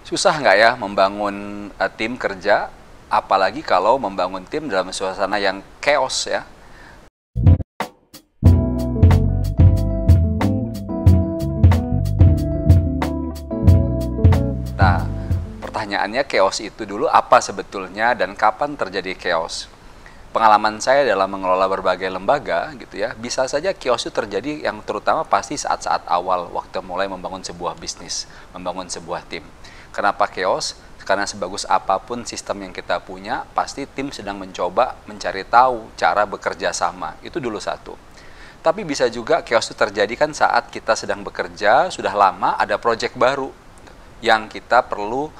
Susah nggak ya membangun tim kerja, apalagi kalau membangun tim dalam suasana yang chaos ya. Nah, pertanyaannya chaos itu dulu apa sebetulnya dan kapan terjadi chaos? Pengalaman saya dalam mengelola berbagai lembaga gitu ya, bisa saja chaos itu terjadi yang terutama pasti saat-saat awal waktu mulai membangun sebuah bisnis, membangun sebuah tim. Kenapa chaos? Karena sebagus apapun sistem yang kita punya, pasti tim sedang mencoba mencari tahu cara bekerja sama. Itu dulu satu. Tapi bisa juga chaos itu terjadi kan saat kita sedang bekerja, sudah lama ada project baru yang kita perlu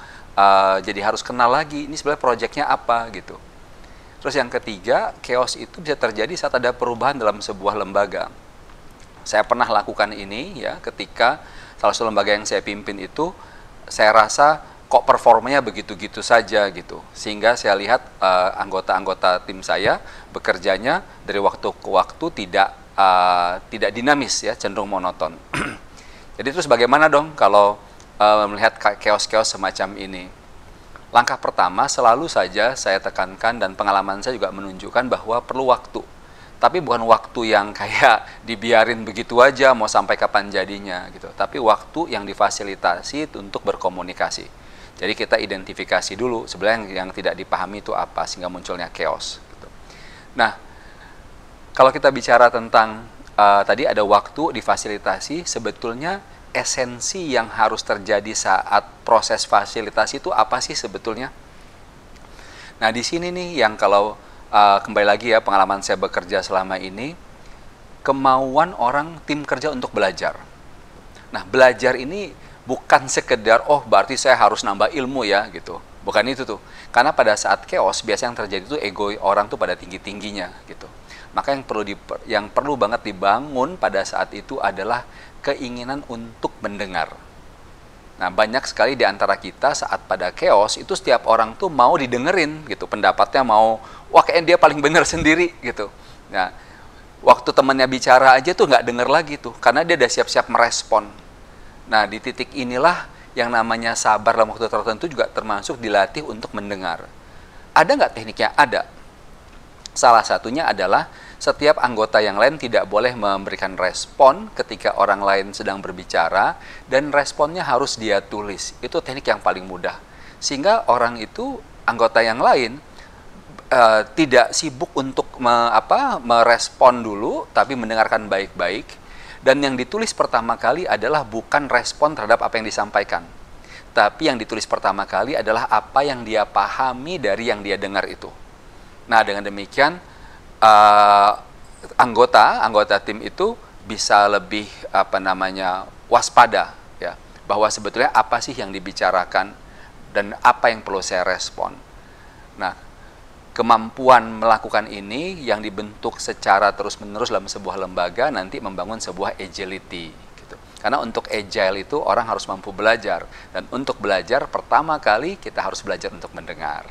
jadi harus kenal lagi, ini sebenarnya projectnya apa gitu. Terus yang ketiga, chaos itu bisa terjadi saat ada perubahan dalam sebuah lembaga. Saya pernah lakukan ini ya ketika salah satu lembaga yang saya pimpin itu, saya rasa kok performanya begitu-gitu saja gitu. Sehingga saya lihat anggota-anggota tim saya bekerjanya dari waktu ke waktu tidak dinamis ya, cenderung monoton. Jadi terus bagaimana dong kalau melihat chaos-chaos semacam ini? Langkah pertama selalu saja saya tekankan dan pengalaman saya juga menunjukkan bahwa perlu waktu. Tapi bukan waktu yang kayak dibiarin begitu aja mau sampai kapan jadinya gitu. Tapi waktu yang difasilitasi untuk berkomunikasi. Jadi kita identifikasi dulu sebenarnya yang tidak dipahami itu apa sehingga munculnya chaos gitu. Nah, kalau kita bicara tentang tadi ada waktu difasilitasi, sebetulnya esensi yang harus terjadi saat proses fasilitasi itu apa sih sebetulnya? Nah, di sini nih yang kalau kembali lagi ya pengalaman saya bekerja selama ini, kemauan orang tim kerja untuk belajar. Nah, belajar ini bukan sekedar oh berarti saya harus nambah ilmu ya gitu. Bukan itu tuh. Karena pada saat chaos biasanya yang terjadi itu ego orang tuh pada tinggi-tingginya gitu. Maka yang perlu banget dibangun pada saat itu adalah keinginan untuk mendengar. Nah, banyak sekali di antara kita saat pada chaos itu setiap orang tuh mau didengerin gitu, pendapatnya mau, wah kayaknya dia paling benar sendiri gitu. Nah, waktu temannya bicara aja tuh nggak denger lagi tuh, karena dia udah siap-siap merespon. Nah, di titik inilah yang namanya sabar dalam waktu tertentu juga termasuk dilatih untuk mendengar. Ada nggak tekniknya? Ada. Salah satunya adalah setiap anggota yang lain tidak boleh memberikan respon ketika orang lain sedang berbicara, dan responnya harus dia tulis. Itu teknik yang paling mudah. Sehingga orang itu, anggota yang lain, tidak sibuk untuk merespon dulu, tapi mendengarkan baik-baik. Dan yang ditulis pertama kali adalah bukan respon terhadap apa yang disampaikan. Tapi yang ditulis pertama kali adalah apa yang dia pahami dari yang dia dengar itu. Nah, dengan demikian, anggota tim itu bisa lebih waspada ya, bahwa sebetulnya apa sih yang dibicarakan dan apa yang perlu saya respon. Nah, kemampuan melakukan ini yang dibentuk secara terus-menerus dalam sebuah lembaga nanti membangun sebuah agility gitu. Karena untuk agile itu orang harus mampu belajar, dan untuk belajar pertama kali kita harus belajar untuk mendengar.